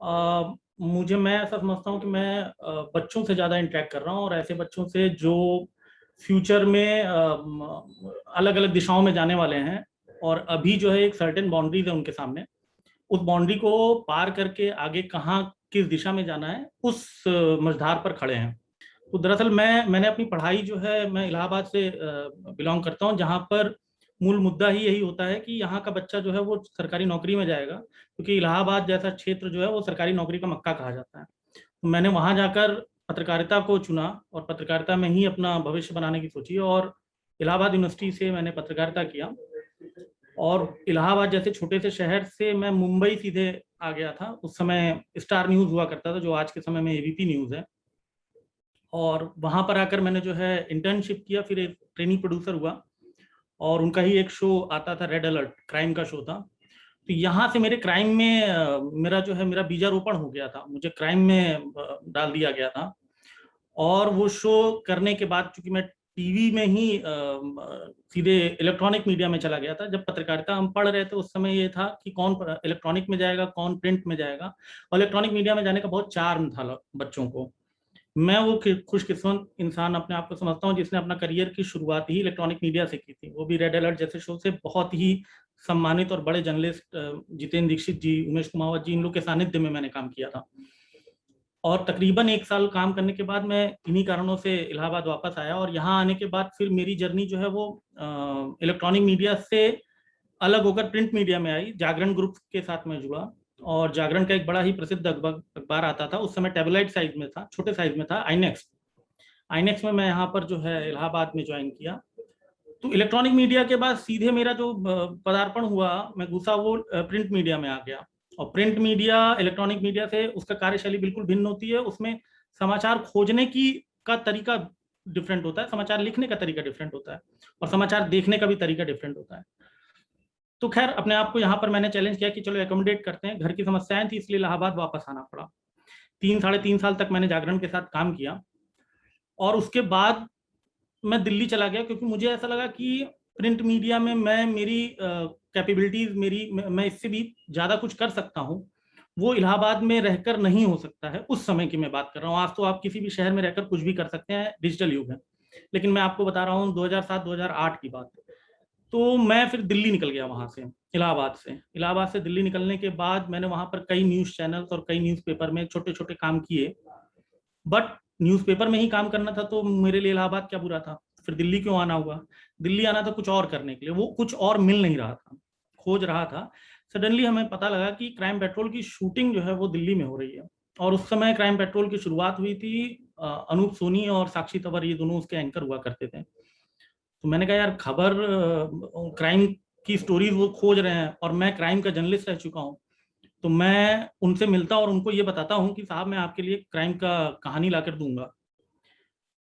मैं ऐसा समझता हूँ कि मैं बच्चों से ज़्यादा इंटरेक्ट कर रहा हूँ, और ऐसे बच्चों से जो फ्यूचर में अलग अलग दिशाओं में जाने वाले हैं, और अभी जो है एक सर्टेन बाउंड्रीज है उनके सामने। उस बाउंड्री को पार करके आगे कहाँ किस दिशा में जाना है, उस मझधार पर खड़े हैं। तो दरअसल मैंने अपनी पढ़ाई जो है, मैं इलाहाबाद से बिलोंग करता हूँ, जहाँ पर मूल मुद्दा ही यही होता है कि यहाँ का बच्चा जो है वो सरकारी नौकरी में जाएगा, क्योंकि इलाहाबाद जैसा क्षेत्र जो है वो सरकारी नौकरी का मक्का कहा जाता है। तो मैंने वहाँ जाकर पत्रकारिता को चुना, और पत्रकारिता में ही अपना भविष्य बनाने की सोची, और इलाहाबाद यूनिवर्सिटी से मैंने पत्रकारिता किया। और इलाहाबाद जैसे छोटे से शहर से मैं मुंबई सीधे आ गया था। उस समय स्टार न्यूज़ हुआ करता था, जो आज के समय में एबीपी न्यूज़ है। और वहाँ पर आकर मैंने जो है इंटर्नशिप किया, फिर एक ट्रेनिंग प्रोड्यूसर हुआ, और उनका ही एक शो आता था, रेड अलर्ट, क्राइम का शो था। तो यहाँ से मेरे क्राइम में मेरा जो है मेरा बीजारोपण हो गया था, मुझे क्राइम में डाल दिया गया था। और वो शो करने के बाद चूंकि मैं टीवी में ही सीधे इलेक्ट्रॉनिक मीडिया में चला गया था। जब पत्रकारिता हम पढ़ रहे थे उस समय ये था कि कौन इलेक्ट्रॉनिक में जाएगा, कौन प्रिंट में जाएगा, और इलेक्ट्रॉनिक मीडिया में जाने का बहुत चार्म था बच्चों को। मैं वो खुशकिस्मत इंसान अपने आप को समझता हूँ जिसने अपना करियर की शुरुआत ही इलेक्ट्रॉनिक मीडिया से की थी, वो भी रेड अलर्ट जैसे शो से। बहुत ही सम्मानित और बड़े जर्नलिस्ट जितेंद्र दीक्षित जी, उमेश कुमावत जी, इन लोग के सानिध्य में मैंने काम किया था। और तकरीबन 1 साल काम करने के बाद मैं इन्हीं कारणों से इलाहाबाद वापस आया, और यहाँ आने के बाद फिर मेरी जर्नी जो है वो इलेक्ट्रॉनिक मीडिया से अलग होकर प्रिंट मीडिया में आई। जागरण ग्रुप के साथ मैं जुड़ा, और जागरण का एक बड़ा ही प्रसिद्ध अखबार आता था, उस समय टेबलाइट साइज में था, छोटे साइज में था, आईनेक्स। आईनेक्स में मैं यहाँ पर जो है इलाहाबाद में ज्वाइन किया। तो इलेक्ट्रॉनिक मीडिया के बाद सीधे मेरा जो पदार्पण हुआ, मैं घुसा वो प्रिंट मीडिया में आ गया। और प्रिंट मीडिया इलेक्ट्रॉनिक मीडिया से उसका कार्यशैली बिल्कुल भिन्न होती है। उसमें समाचार खोजने की का तरीका डिफरेंट होता है, समाचार लिखने का तरीका डिफरेंट होता है, और समाचार देखने का भी तरीका डिफरेंट होता है। तो खैर, अपने आप को यहाँ पर मैंने चैलेंज किया कि चलो एकोमोडेट करते हैं। घर की समस्याएं थी, इसलिए इलाहाबाद वापस आना पड़ा। 3 साढ़े 3 साल तक मैंने जागरण के साथ काम किया, और उसके बाद मैं दिल्ली चला गया, क्योंकि मुझे ऐसा लगा कि प्रिंट मीडिया में मैं मेरी कैपेबिलिटीज, मैं इससे भी ज़्यादा कुछ कर सकता हूँ। वो इलाहाबाद में रहकर नहीं हो सकता है। उस समय की मैं बात कर रहा हूँ, आज तो आप किसी भी शहर में रहकर कुछ भी कर सकते हैं, डिजिटल युग है। लेकिन मैं आपको बता रहा हूँ 2007-2008 की बात। तो मैं फिर दिल्ली निकल गया वहाँ से, इलाहाबाद से दिल्ली निकलने के बाद मैंने वहाँ पर कई न्यूज़ चैनल्स और कई न्यूज़पेपर में छोटे छोटे काम किए। बट न्यूज़पेपर में ही काम करना था, तो मेरे लिए इलाहाबाद क्या बुरा था। फिर दिल्ली क्यों आना हुआ? दिल्ली आना था कुछ और करने के लिए, वो कुछ और मिल नहीं रहा था, खोज रहा था। सडनली हमें पता लगा कि क्राइम पेट्रोल की शूटिंग जो है वो दिल्ली में हो रही है। और उस समय क्राइम पेट्रोल की शुरुआत हुई थी, अनूप सोनी और साक्षी तंवर, ये दोनों उसके एंकर हुआ करते थे। तो मैंने कहा यार, खबर क्राइम की स्टोरीज वो खोज रहे हैं, और मैं क्राइम का जर्नलिस्ट रह चुका हूँ, तो मैं उनसे मिलता और उनको ये बताता हूँ कि साहब मैं आपके लिए क्राइम का कहानी लाकर दूंगा।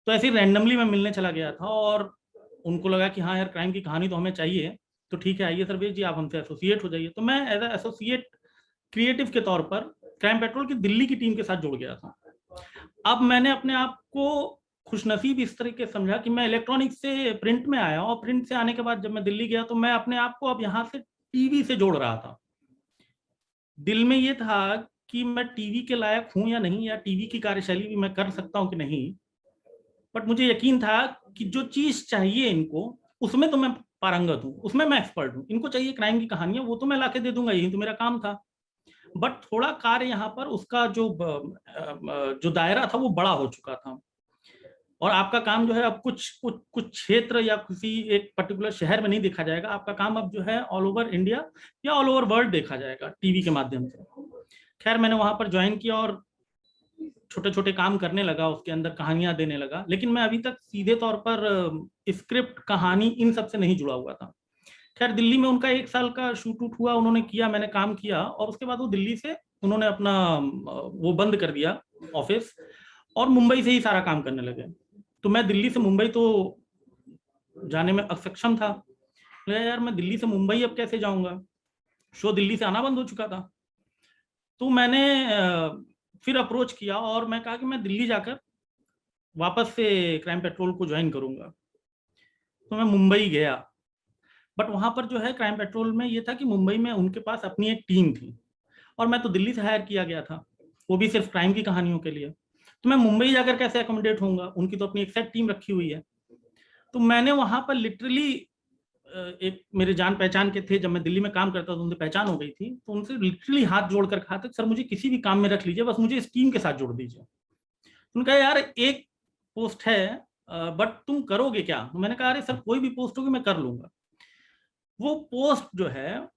तो ऐसे ही रैंडमली मैं मिलने चला गया था, और उनको लगा कि हाँ यार, क्राइम की कहानी तो हमें चाहिए। तो ठीक है, आइए सर्वेश जी, आप हमसे एसोसिएट हो जाइए। तो मैं एज एसोसिएट क्रिएटिव के तौर पर क्राइम पेट्रोल की दिल्ली की टीम के साथ जुड़ गया था। अब मैंने अपने आप को खुशनसीब इस तरीके से समझा कि मैं इलेक्ट्रॉनिक से प्रिंट में आया, और प्रिंट से आने के बाद जब मैं दिल्ली गया तो मैं अपने आप को अब यहाँ से टीवी से जोड़ रहा था। दिल में ये था कि मैं टीवी के लायक हूं या नहीं, या टीवी की कार्यशैली भी मैं कर सकता हूं कि नहीं। बट मुझे यकीन था कि जो चीज चाहिए इनको, उसमें तो मैं पारंगत हूँ, उसमें मैं एक्सपर्ट हूँ। इनको चाहिए क्राइम की कहानियां, वो तो मैं लाके दे दूंगा, यही तो मेरा काम था। बट थोड़ा कार्य यहाँ पर उसका जो दायरा था वो बड़ा हो चुका था। और आपका काम जो है अब कुछ क्षेत्र या किसी एक पर्टिकुलर शहर में नहीं देखा जाएगा, आपका काम अब जो है ऑल ओवर इंडिया या ऑल ओवर वर्ल्ड देखा जाएगा टीवी के माध्यम से। खैर, मैंने वहां पर ज्वाइन किया और छोटे छोटे काम करने लगा, उसके अंदर कहानियां देने लगा। लेकिन मैं अभी तक सीधे तौर पर स्क्रिप्ट, कहानी, इन सब से नहीं जुड़ा हुआ था। खैर, दिल्ली में उनका 1 साल का शूट उट हुआ, उन्होंने किया, मैंने काम किया, और उसके बाद वो दिल्ली से उन्होंने अपना वो बंद कर दिया ऑफिस, और मुंबई से ही सारा काम करने लगे। तो मैं दिल्ली से मुंबई तो जाने में अक्षम था। यार, मैं दिल्ली से मुंबई अब कैसे जाऊंगा? शो दिल्ली से आना बंद हो चुका था। तो मैंने फिर अप्रोच किया, और मैं कहा कि मैं दिल्ली जाकर वापस से क्राइम पेट्रोल को ज्वाइन करूंगा। तो मैं मुंबई गया। बट वहां पर जो है क्राइम पेट्रोल में ये था कि मुंबई में उनके पास अपनी एक टीम थी, और मैं तो दिल्ली से हायर किया गया था। वो भी सिर्फ क्राइम की कहानियों के लिए। तो मैं मुंबई जाकर कैसे अकोमोडेट होऊंगा, उनकी तो अपनी एक सेट टीम रखी हुई है। तो मैंने वहां पर लिटरली एक मेरे जान पहचान के थे, जब मैं दिल्ली में काम करता था उनसे पहचान हो गई थी, तो उनसे लिटरली हाथ जोड़कर कहा था सर मुझे किसी भी काम में रख लीजिए, बस मुझे इस टीम के साथ जोड़ दीजिए। उनका यार एक पोस्ट है बट तुम करोगे क्या? तो मैंने कहा अरे सर कोई भी पोस्ट होगी मैं कर लूंगा। वो पोस्ट जो है,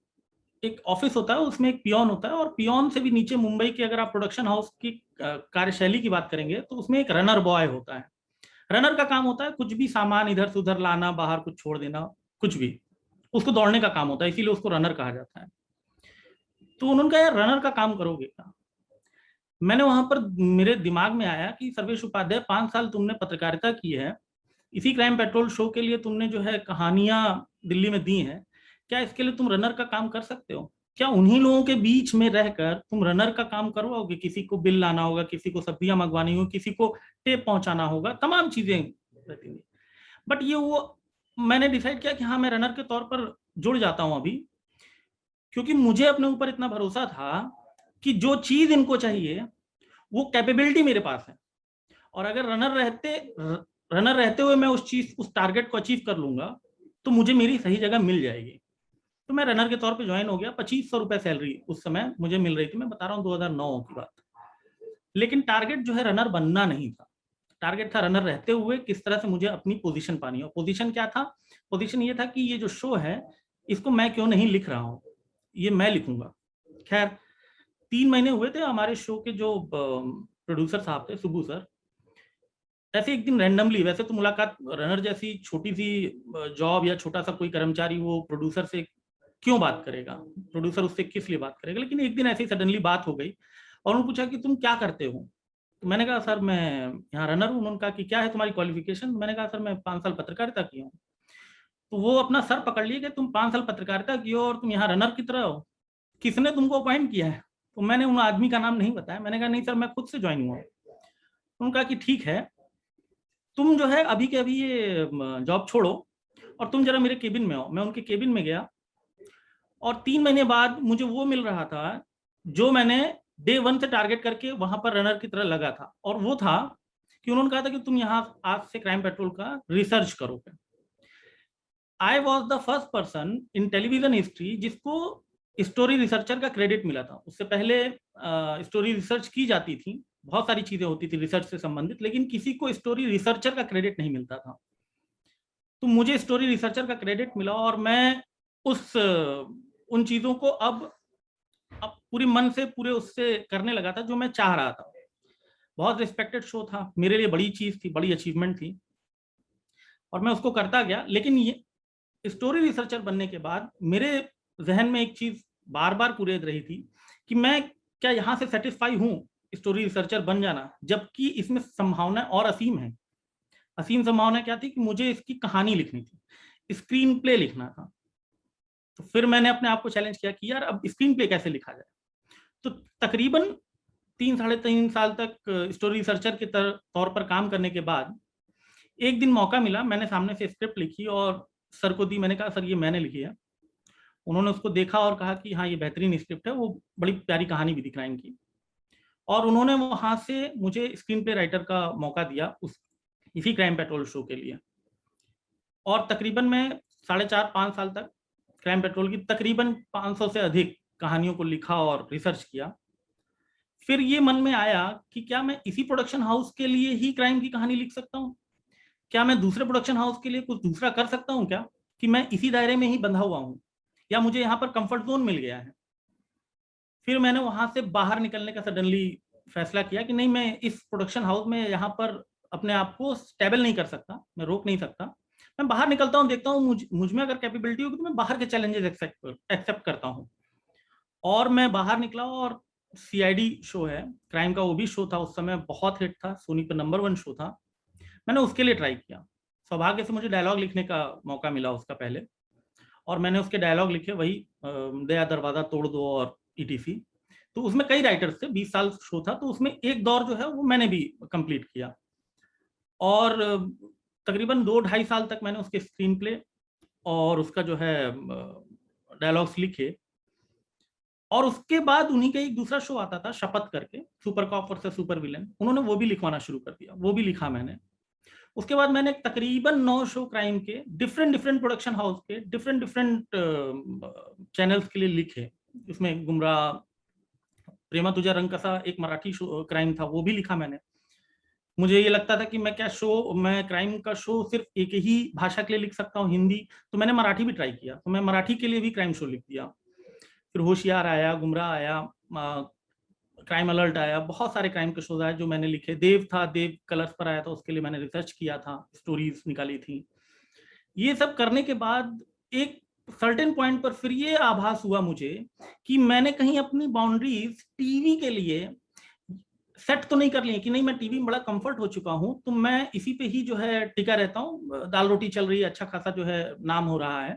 एक ऑफिस होता है उसमें एक पियोन होता है, और पियोन से भी नीचे मुंबई की अगर आप प्रोडक्शन हाउस की कार्यशैली की बात करेंगे तो उसमें एक रनर बॉय होता है। रनर का काम होता है कुछ भी सामान इधर से उधर लाना, बाहर कुछ छोड़ देना, कुछ भी, उसको दौड़ने का काम होता है, इसीलिए उसको रनर कहा जाता है। तो उन्होंने कहा यार रनर का काम करोगे क्या? मैंने वहां पर, मेरे दिमाग में आया कि सर्वेश उपाध्याय 5 साल तुमने पत्रकारिता की है, इसी क्राइम पेट्रोल शो के लिए तुमने जो है कहानियां दिल्ली में दी हैं, क्या इसके लिए तुम रनर का काम कर सकते हो? क्या उन्हीं लोगों के बीच में रहकर तुम रनर का काम करवाओगे? किसी को बिल लाना होगा, किसी को सब्जियां मंगवानी होगी, किसी को टेप पहुंचाना होगा, तमाम चीजें रहती हैं। बट ये वो मैंने डिसाइड किया कि हाँ मैं रनर के तौर पर जुड़ जाता हूं अभी, क्योंकि मुझे अपने ऊपर इतना भरोसा था कि जो चीज इनको चाहिए वो कैपेबिलिटी मेरे पास है, और अगर रनर रहते हुए मैं उस टारगेट को अचीव कर लूंगा तो मुझे मेरी सही जगह मिल जाएगी। तो मैं रनर के तौर पे ज्वाइन हो गया। 2500 रुपए सैलरी उस समय मुझे मिल रही थी, मैं बता रहा हूँ 2009 की बात। लेकिन टारगेट जो है रनर बनना नहीं था, टारगेट था रनर रहते हुए किस तरह से मुझे अपनी पोजीशन पानी है। पोजीशन क्या था? पोजीशन ये था कि ये जो शो है इसको मैं क्यों नहीं लिख रहा हूँ, ये मैं लिखूंगा। खैर 3 महीने हुए थे, हमारे शो के जो प्रोड्यूसर साहब थे, सुबू सर, ऐसे एक दिन रैंडमली, वैसे तो मुलाकात रनर जैसी छोटी सी जॉब या छोटा सा कोई कर्मचारी वो प्रोड्यूसर से क्यों बात करेगा, प्रोड्यूसर उससे किस लिए बात करेगा, लेकिन एक दिन ऐसी सडनली बात हो गई और उन्होंने पूछा कि तुम क्या करते हो? तो मैंने कहा सर मैं यहाँ रनर हूँ। उन्होंने कहा कि क्या है तुम्हारी क्वालिफिकेशन? मैंने कहा सर मैं 5 साल पत्रकारिता की हूँ। तो वो अपना सर पकड़ लिए कि तुम 5 साल पत्रकारिता की हो और तुम यहाँ रनर की तरह हो, किसने तुमको अपॉइंट किया है? तो मैंने उन आदमी का नाम नहीं बताया, मैंने कहा नहीं सर मैं खुद से ज्वाइन हुआ। उन्होंने कहा कि ठीक है, तुम जो है अभी के अभी ये जॉब छोड़ो और तुम जरा मेरे केबिन में आओ। मैं उनके केबिन में गया और 3 महीने बाद मुझे वो मिल रहा था जो मैंने डे 1 से टारगेट करके वहां पर रनर की तरह लगा था, और वो था कि उन्होंने कहा था कि तुम यहाँ आज से क्राइम पेट्रोल का रिसर्च करोगे। I was the first person in television history जिसको स्टोरी रिसर्चर का क्रेडिट मिला था। उससे पहले स्टोरी रिसर्च की जाती थी, बहुत सारी चीजें होती थी रिसर्च से संबंधित, लेकिन किसी को स्टोरी रिसर्चर का क्रेडिट नहीं मिलता था। तो मुझे स्टोरी रिसर्चर का क्रेडिट मिला और मैं उन चीजों को अब पूरी मन से पूरे उससे करने लगा था जो मैं चाह रहा था। बहुत रिस्पेक्टेड शो था मेरे लिए, बड़ी चीज थी, बड़ी अचीवमेंट थी, और मैं उसको करता गया। लेकिन ये स्टोरी रिसर्चर बनने के बाद मेरे जहन में एक चीज बार बार कुरेद रही थी कि मैं क्या यहाँ से सेटिस्फाई हूँ स्टोरी रिसर्चर बन जाना, जबकि इसमें संभावना और असीम है। असीम संभावना क्या थी कि मुझे इसकी कहानी लिखनी थी, स्क्रीन प्ले लिखना था। तो फिर मैंने अपने आप को चैलेंज किया कि यार अब स्क्रीन प्ले कैसे लिखा जाए। तो तकरीबन 3 साढ़े 3 साल तक स्टोरी रिसर्चर के तौर पर काम करने के बाद एक दिन मौका मिला, मैंने सामने से स्क्रिप्ट लिखी और सर को दी। मैंने कहा सर ये मैंने लिखी है। उन्होंने उसको देखा और कहा कि हाँ ये बेहतरीन स्क्रिप्ट है, वो बड़ी प्यारी कहानी भी दिख रहा है इनकी। और उन्होंने वहां से मुझे स्क्रीन प्ले राइटर का मौका दिया उस इसी क्राइम पेट्रोल शो के लिए। और तकरीबन मैं 4.5 5 साल तक क्राइम पेट्रोल की तकरीबन 500 से अधिक कहानियों को लिखा और रिसर्च किया। फिर ये मन में आया कि क्या मैं इसी प्रोडक्शन हाउस के लिए ही क्राइम की कहानी लिख सकता हूँ? क्या मैं दूसरे प्रोडक्शन हाउस के लिए कुछ दूसरा कर सकता हूँ क्या, कि मैं इसी दायरे में ही बंधा हुआ हूँ, या मुझे यहाँ पर कंफर्ट जोन मिल गया है? फिर मैंने वहां से बाहर निकलने का सडनली फैसला किया कि नहीं, मैं इस प्रोडक्शन हाउस में यहाँ पर अपने आप को स्टेबल नहीं कर सकता, मैं रोक नहीं सकता। मैं बाहर निकलता हूँ, देखता हूँ मुझ में अगर कैपेबिलिटी होगी तो मैं बाहर के चैलेंजेस एक्सेप्ट करता हूँ। और मैं बाहर निकला और सीआईडी शो है क्राइम का, वो भी शो था उस समय, बहुत हिट था, सोनी पर नंबर 1 शो था। मैंने उसके लिए ट्राई किया। सौभाग्य से मुझे डायलॉग लिखने का मौका मिला उसका पहले, और मैंने उसके डायलॉग लिखे, वही दया दरवाजा तोड़ दो और ईटीसी। तो उसमें कई राइटर्स थे, 20 साल शो था, तो उसमें एक दौर जो है वो मैंने भी कंप्लीट किया। और तकरीबन 2 ढाई साल तक मैंने उसके स्क्रीन प्ले और उसका जो है डायलॉग्स लिखे। और उसके बाद उन्हीं का एक दूसरा शो आता था शपथ करके, super cop versus super villain, उन्होंने वो भी लिखवाना शुरू कर दिया, वो भी लिखा मैंने। उसके बाद मैंने तकरीबन 9 शो क्राइम के डिफरेंट डिफरेंट प्रोडक्शन हाउस के डिफरेंट डिफरेंट चैनल्स के लिए लिखे। उसमें गुमराह, प्रेमा तुझा रंग कसा एक मराठी शो क्राइम था, वो भी लिखा मैंने। मुझे ये लगता था कि मैं क्राइम का शो सिर्फ एक ही भाषा के लिए लिख सकता हूँ, हिंदी, तो मैंने मराठी भी ट्राई किया, तो मैं मराठी के लिए भी क्राइम शो लिख दिया। फिर होशियार आया, गुमराह आया, क्राइम अलर्ट आया, बहुत सारे क्राइम के शोज आए जो मैंने लिखे। देव था, देव कलर्स पर आया था, उसके लिए मैंने रिसर्च किया था, स्टोरीज निकाली थी। ये सब करने के बाद एक सर्टेन पॉइंट पर फिर ये आभास हुआ मुझे कि मैंने कहीं अपनी बाउंड्रीज टीवी के लिए सेट तो नहीं कर ली कि नहीं, मैं टीवी में बड़ा कंफर्ट हो चुका हूं, तो मैं इसी पे ही जो है टिका रहता हूँ, दाल रोटी चल रही है, अच्छा खासा जो है नाम हो रहा है।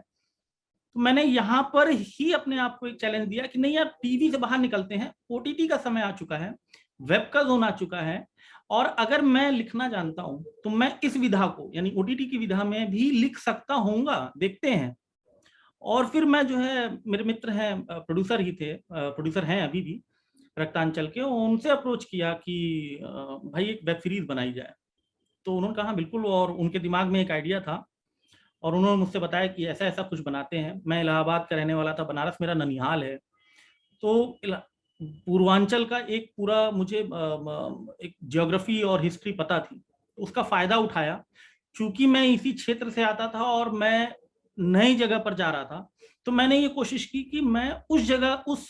तो मैंने यहाँ पर ही अपने आप को एक चैलेंज दिया कि नहीं यार, टीवी से बाहर निकलते हैं, ओटीटी का समय आ चुका है, वेब का जोन आ चुका है, और अगर मैं लिखना जानता हूं तो मैं इस विधा को यानी ओटीटी की विधा में भी लिख सकता होऊंगा, देखते हैं। और फिर मैं जो है, मेरे मित्र हैं, प्रोड्यूसर ही थे, प्रोड्यूसर हैं अभी भी रक्तांचल के, उनसे अप्रोच किया कि भाई एक वेब सीरीज बनाई जाए। तो उन्होंने कहा बिल्कुल, और उनके दिमाग में एक आइडिया था, और उन्होंने मुझसे बताया कि ऐसा ऐसा कुछ बनाते हैं। मैं इलाहाबाद का रहने वाला था, बनारस मेरा ननिहाल है, तो पूर्वांचल का एक पूरा मुझे एक ज्योग्राफी और हिस्ट्री पता थी, उसका फायदा उठाया। चूंकि मैं इसी क्षेत्र से आता था और मैं नई जगह पर जा रहा था, तो मैंने ये कोशिश की कि मैं उस जगह उस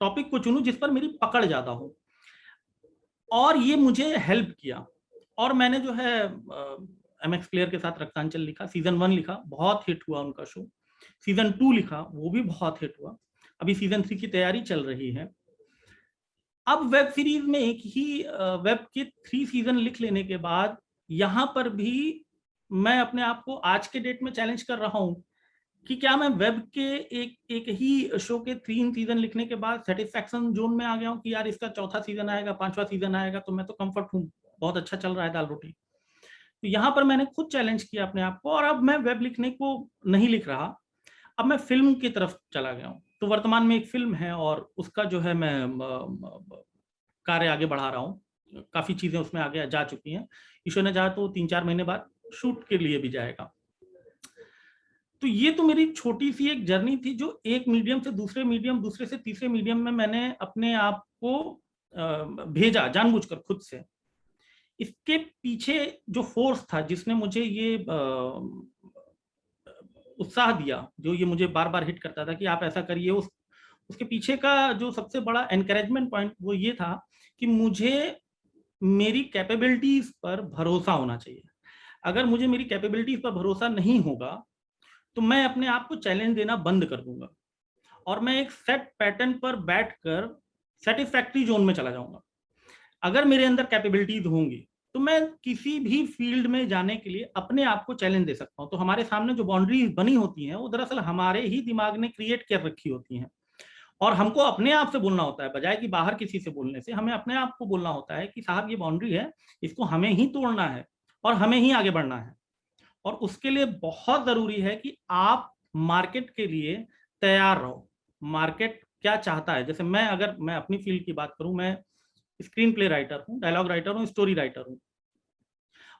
टॉपिक को चुनूं जिस पर मेरी पकड़ ज्यादा हो, और ये मुझे हेल्प किया। और मैंने जो है एमएक्स प्लेयर के साथ रक्तांचल लिखा, सीजन 1 लिखा, बहुत हिट हुआ उनका शो। सीजन 2 लिखा, वो भी बहुत हिट हुआ। अभी सीजन 3 की तैयारी चल रही है। अब वेब सीरीज में एक ही वेब के 3 सीजन लिख लेने के बाद यहां पर भी मैं अपने आप को आज के डेट में चैलेंज कर रहा हूं कि क्या मैं वेब के एक एक ही शो के 3 सीजन लिखने के बाद सेटिस्फैक्शन जोन में आ गया हूं कि यार इसका चौथा सीजन आएगा, 5वां सीजन आएगा, तो मैं तो कंफर्ट हूं, बहुत अच्छा चल रहा है दाल रोटी। तो यहाँ पर मैंने खुद चैलेंज किया अपने आप को, और अब मैं वेब लिखने को नहीं लिख रहा, अब मैं फिल्म की तरफ चला गया हूँ। तो वर्तमान में एक फिल्म है और उसका जो है मैं कार्य आगे बढ़ा रहा हूँ। काफी चीजें उसमें आगे जा चुकी हैं, ईश्वर ने चाहा तो 3-4 महीने बाद शूट के लिए भी जाएगा। तो ये तो मेरी छोटी सी एक जर्नी थी, जो एक मीडियम से दूसरे मीडियम, दूसरे से तीसरे मीडियम में मैंने अपने आप को भेजा जानबूझकर खुद से। इसके पीछे जो फोर्स था जिसने मुझे ये उत्साह दिया, जो ये मुझे बार बार हिट करता था कि आप ऐसा करिए, उसके पीछे का जो सबसे बड़ा एनकरेजमेंट पॉइंट वो ये था कि मुझे मेरी कैपेबिलिटीज पर भरोसा होना चाहिए। अगर मुझे मेरी कैपेबिलिटीज पर भरोसा नहीं होगा तो मैं अपने आप को चैलेंज देना बंद कर दूंगा, और मैं एक सेट पैटर्न पर बैठकर सेटिस्फैक्ट्री जोन में चला जाऊंगा। अगर मेरे अंदर कैपेबिलिटीज होंगी तो मैं किसी भी फील्ड में जाने के लिए अपने आप को चैलेंज दे सकता हूं। तो हमारे सामने जो बाउंड्रीज बनी होती हैं वो दरअसल हमारे ही दिमाग ने क्रिएट कर रखी होती हैं, और हमको अपने आप से बोलना होता है, बजाय कि बाहर किसी से बोलने से हमें अपने आप को बोलना होता है कि साहब ये बाउंड्री है, इसको हमें ही तोड़ना है और हमें ही आगे बढ़ना है। और उसके लिए बहुत जरूरी है कि आप मार्केट के लिए तैयार रहो। मार्केट क्या चाहता है, जैसे अगर मैं अपनी फील्ड की बात करूं, मैं स्क्रीन प्ले राइटर हूं, डायलॉग राइटर हूं, स्टोरी राइटर हूं,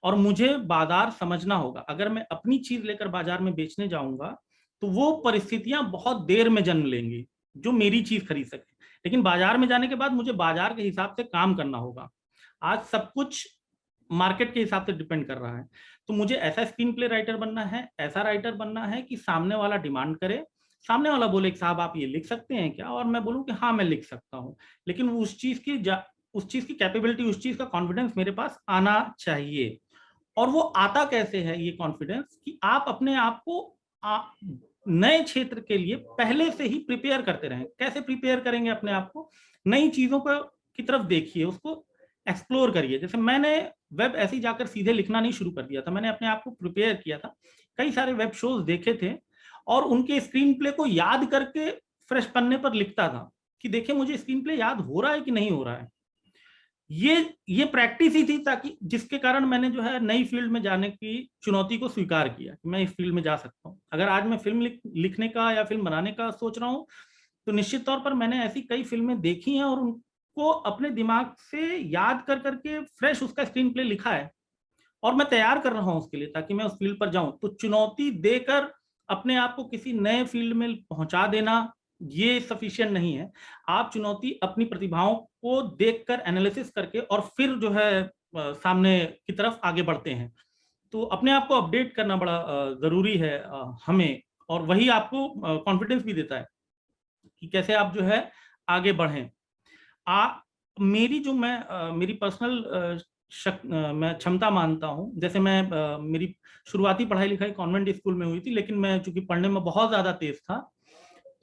और मुझे बाजार समझना होगा। अगर मैं अपनी चीज लेकर बाजार में बेचने जाऊंगा तो वो परिस्थितियां बहुत देर में जन्म लेंगी जो मेरी चीज खरीद सके, लेकिन बाजार में जाने के बाद मुझे बाजार के हिसाब से काम करना होगा। आज सब कुछ मार्केट के हिसाब से डिपेंड कर रहा है। तो मुझे ऐसा स्क्रीन प्ले राइटर बनना है, ऐसा राइटर बनना है कि सामने वाला डिमांड करे, सामने वाला बोले कि साहब आप ये लिख सकते हैं क्या, और मैं बोलूं कि हाँ मैं लिख सकता हूं। लेकिन उस चीज की कैपेबिलिटी, उस चीज का कॉन्फिडेंस मेरे पास आना चाहिए। और वो आता कैसे है ये कॉन्फिडेंस, कि आप अपने आप को नए क्षेत्र के लिए पहले से ही प्रिपेयर करते रहें। कैसे प्रिपेयर करेंगे अपने आप को, नई चीजों को की तरफ देखिए, उसको एक्सप्लोर करिए। जैसे मैंने वेब ऐसे ही जाकर सीधे लिखना नहीं शुरू कर दिया था, मैंने अपने आप को प्रिपेयर किया था, कई सारे वेब शोज देखे थे और उनके स्क्रीन प्ले को याद करके फ्रेश पन्ने पर लिखता था कि देखिए मुझे स्क्रीन प्ले याद हो रहा है कि नहीं हो रहा है। ये प्रैक्टिस ही थी, ताकि जिसके कारण मैंने जो है नई फील्ड में जाने की चुनौती को स्वीकार किया कि मैं इस फील्ड में जा सकता हूँ। अगर आज मैं फिल्म लिखने का या फिल्म बनाने का सोच रहा हूँ तो निश्चित तौर पर मैंने ऐसी कई फिल्में देखी हैं और उनको अपने दिमाग से याद कर करके फ्रेश उसका स्क्रीन प्ले लिखा है और मैं तैयार कर रहा हूं उसके लिए, ताकि मैं उस फील्ड पर जाऊं। तो चुनौती देकर अपने आप को किसी नए फील्ड में पहुंचा देना ये सफिशिएंट नहीं है। आप चुनौती अपनी प्रतिभाओं को देखकर एनालिसिस करके और फिर जो है सामने की तरफ आगे बढ़ते हैं। तो अपने आप को अपडेट करना बड़ा जरूरी है हमें, और वही आपको कॉन्फिडेंस भी देता है कि कैसे आप जो है आगे बढ़ें। मेरी जो मेरी पर्सनल मैं क्षमता मानता हूँ, जैसे मैं मेरी शुरुआती पढ़ाई लिखाई कॉन्वेंट स्कूल में हुई थी, लेकिन मैं चूंकि पढ़ने में बहुत ज्यादा तेज था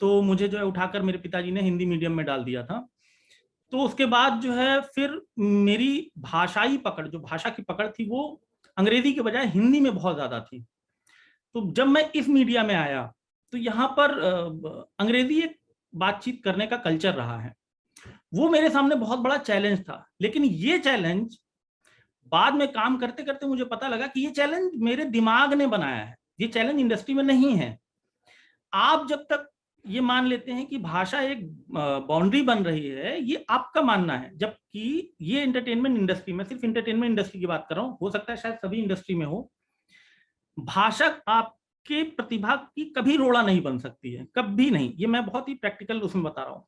तो मुझे जो है उठाकर मेरे पिताजी ने हिंदी मीडियम में डाल दिया था। तो उसके बाद जो है फिर मेरी भाषाई पकड़, जो भाषा की पकड़ थी, वो अंग्रेजी के बजाय हिंदी में बहुत ज्यादा थी। तो जब मैं इस मीडिया में आया तो यहाँ पर अंग्रेजी एक बातचीत करने का कल्चर रहा है, वो मेरे सामने बहुत बड़ा चैलेंज था। लेकिन ये चैलेंज बाद में काम करते करते मुझे पता लगा कि ये चैलेंज मेरे दिमाग ने बनाया है, ये चैलेंज इंडस्ट्री में नहीं है। आप जब तक ये मान लेते हैं कि भाषा एक बाउंड्री बन रही है, ये आपका मानना है, जबकि ये एंटरटेनमेंट इंडस्ट्री में, सिर्फ एंटरटेनमेंट इंडस्ट्री की बात कर रहा हूं, हो सकता है शायद सभी इंडस्ट्री में हो, भाषा आपके प्रतिभा की कभी रोड़ा नहीं बन सकती है, कभी नहीं। ये मैं बहुत ही प्रैक्टिकल उसमें बता रहा हूँ।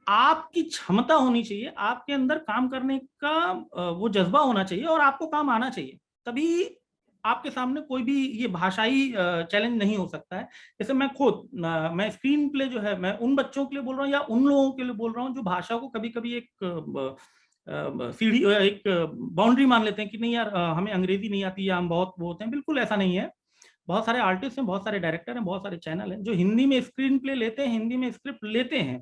आपकी क्षमता होनी चाहिए, आपके अंदर काम करने का वो जज्बा होना चाहिए और आपको काम आना चाहिए, तभी आपके सामने कोई भी ये भाषाई चैलेंज नहीं हो सकता है। जैसे मैं खुद मैं स्क्रीन प्ले जो है, मैं उन बच्चों के लिए बोल रहा हूँ या उन लोगों के लिए बोल रहा हूँ जो भाषा को कभी कभी एक सीढ़ी, एक बाउंड्री मान लेते हैं कि नहीं यार हमें अंग्रेजी नहीं आती या हम बहुत वो होते हैं। बिल्कुल ऐसा नहीं है। बहुत सारे आर्टिस्ट हैं, बहुत सारे डायरेक्टर हैं, बहुत सारे चैनल हैं जो हिंदी में स्क्रीन प्ले लेते हैं, हिंदी में स्क्रिप्ट लेते हैं।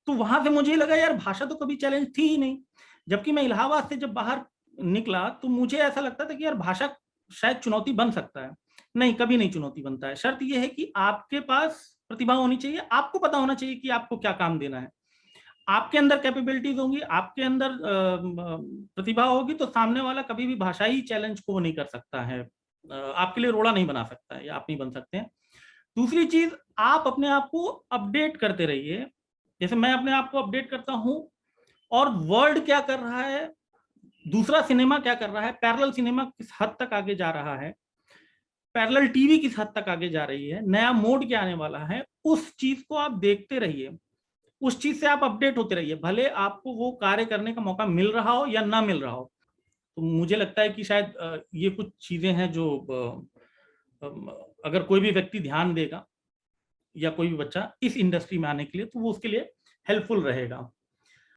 तो वहां से मुझे लगा यार भाषा तो कभी चैलेंज थी ही नहीं। जबकि मैं इलाहाबाद से जब बाहर निकला तो मुझे ऐसा लगता था कि यार भाषा शायद चुनौती बन सकता है। नहीं, कभी नहीं चुनौती बनता है। शर्त यह है कि आपके पास प्रतिभा होनी चाहिए, आपको पता होना चाहिए कि आपको क्या काम देना है। आपके अंदर कैपेबिलिटीज होंगी, आपके अंदर प्रतिभा होगी, तो सामने वाला कभी भी भाषाई चैलेंज को नहीं कर सकता है, आपके लिए रोड़ा नहीं बना सकता है, या आप नहीं बन सकते हैं। दूसरी चीज, आप अपने आप को अपडेट करते रहिए। जैसे मैं अपने आप को अपडेट करता हूं, और वर्ल्ड क्या कर रहा है, दूसरा सिनेमा क्या कर रहा है, पैरेलल सिनेमा किस हद तक आगे जा रहा है, पैरेलल टीवी किस हद तक आगे जा रही है, नया मोड क्या आने वाला है, उस चीज को आप देखते रहिए, उस चीज से आप अपडेट होते रहिए, भले आपको वो कार्य करने का मौका मिल रहा हो या ना मिल रहा हो। तो मुझे लगता है कि शायद ये कुछ चीजें हैं जो अगर कोई भी व्यक्ति ध्यान देगा या कोई भी बच्चा इस इंडस्ट्री में आने के लिए, तो वो उसके लिए हेल्पफुल रहेगा।